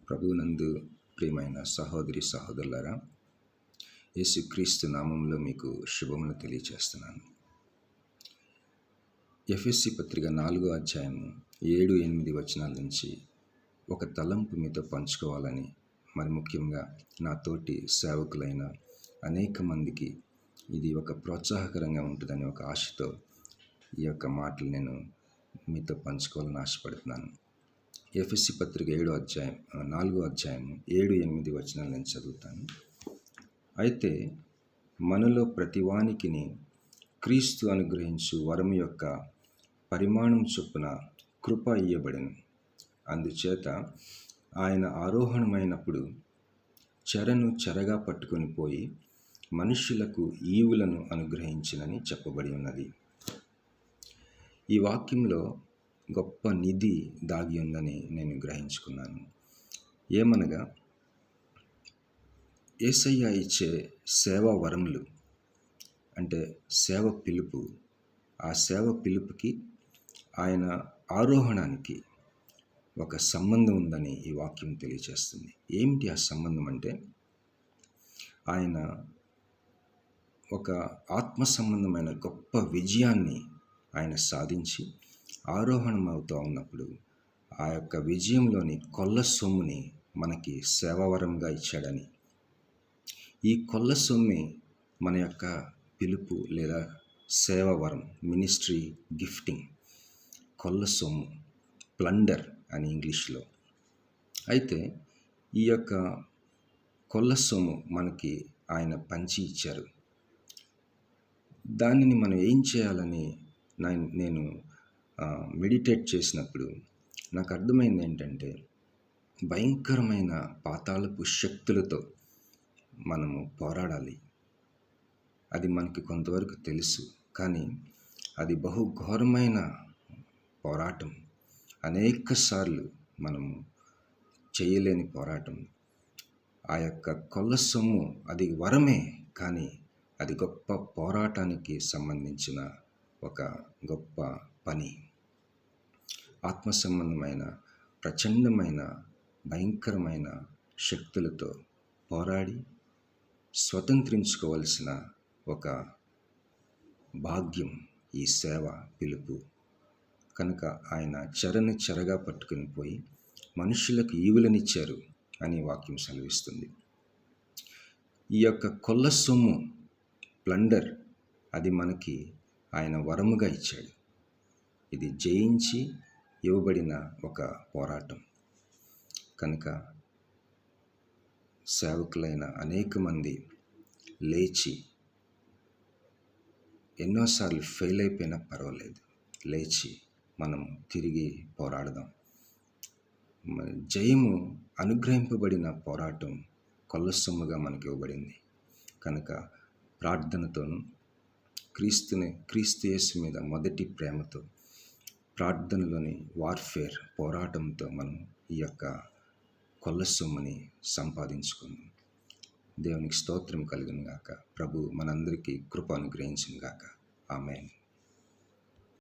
ప్రభువునందు ప్రియమైన సహోదరి సహోదరులారా, యేసుక్రీస్తు నామంలో మీకు శుభములు తెలియచేస్తున్నాను. ఎఫెసీ పత్రిక 4వ అధ్యాయము 7-8 వచనాల నుంచి ఒక తలంపు మీతో పంచుకోవాలని, మరి ముఖ్యంగా నా తోటి సేవకులైన అనేక మందికి ఇది ఒక ప్రోత్సాహకరంగా ఉంటుందని ఒక ఆశతో ఈ యొక్క మాటలు నేను మీతో పంచుకోవాలని ఆశపడుతున్నాను. ఎఫెసీ పత్రిక 4వ అధ్యాయం 7-8 వచనాలు నేను చదువుతాను. అయితే మనలో ప్రతివానికిని క్రీస్తు అనుగ్రహించు వరం యొక్క పరిమాణం చొప్పున కృప ఇయ్యబడెను. అందుచేత ఆయన ఆరోహణమైనప్పుడు చెరను చెరగా పట్టుకొని పోయి మనుష్యులకు ఈవులను అనుగ్రహించినని చెప్పబడి ఉన్నది. ఈ వాక్యంలో గొప్ప నిధి దాగి ఉందని నేను గ్రహించుకున్నాను. ఏమనగా, యేసయ్య ఇచ్చే సేవా వరములు అంటే సేవ పిలుపు, ఆ సేవ పిలుపుకి ఆయన ఆరోహణానికి ఒక సంబంధం ఉందని ఈ వాక్యం తెలియజేస్తుంది. ఏమిటి ఆ సంబంధం అంటే, ఆయన ఒక ఆత్మ సంబంధమైన గొప్ప విజయాన్ని ఆయన సాధించి ఆరోహణం అవుతూ ఉన్నప్పుడు ఆ యొక్క విజయంలోని కొల్ల సొమ్ముని మనకి సేవావరంగా ఇచ్చాడని, ఈ కొల్ల సొమ్మే మన యొక్క పిలుపు లేదా సేవావరం, మినిస్ట్రీ గిఫ్టింగ్, కొల్ల సొమ్ము, ప్లండర్ అని ఇంగ్లీష్లో. అయితే ఈ యొక్క కొల్ల సొమ్ము మనకి ఆయన పంచి ఇచ్చారు. దానిని మనం ఏం చేయాలని నేను మెడిటేట్ చేసినప్పుడు నాకు అర్థమైంది ఏంటంటే, భయంకరమైన పాతాళపు శక్తులతో మనము పోరాడాలి. అది మనకి కొంతవరకు తెలుసు, కానీ అది బహుఘోరమైన పోరాటం. అనేక సార్లు మనము చేయలేని పోరాటం. ఆ యొక్క కొల్ల సొమ్ము అది వరమే, కానీ అది గొప్ప పోరాటానికి సంబంధించిన ఒక గొప్ప పని. ఆత్మ సంబంధమైన ప్రచండమైన భయంకరమైన శక్తులతో పోరాడి స్వతంత్రించుకోవలసిన ఒక భాగ్యం ఈ సేవ పిలుపు. కనుక ఆయన చెరని చెరగా పట్టుకుని పోయి మనుషులకు ఈవులనిచ్చారు అని వాక్యం సెలవిస్తుంది. ఈ యొక్క కొల్ల సొమ్ము, ప్లండర్, అది మనకి ఆయన వరముగా ఇచ్చాడు. ఇది జయించి ఇవ్వబడిన ఒక పోరాటం. కనుక సేవకులైన అనేక మంది లేచి, ఎన్నోసార్లు ఫెయిల్ అయిపోయినా పర్వాలేదు, లేచి మనం తిరిగి పోరాడదాం. జయము అనుగ్రహింపబడిన పోరాటం కొల్ల సొమ్ముగా మనకి ఇవ్వబడింది. కనుక ప్రార్థనతోనూ క్రీస్తు యేసు మీద మొదటి ప్రేమతో, ప్రార్థనలోని వార్ఫేర్, పోరాటంతో మనం ఈ యొక్క కొల్ల సొమ్ముని సంపాదించుకుందాం. దేవునికి స్తోత్రం కలుగును గాక. ప్రభు మనందరికీ కృప అనుగ్రహించును గాక. ఆమేన్.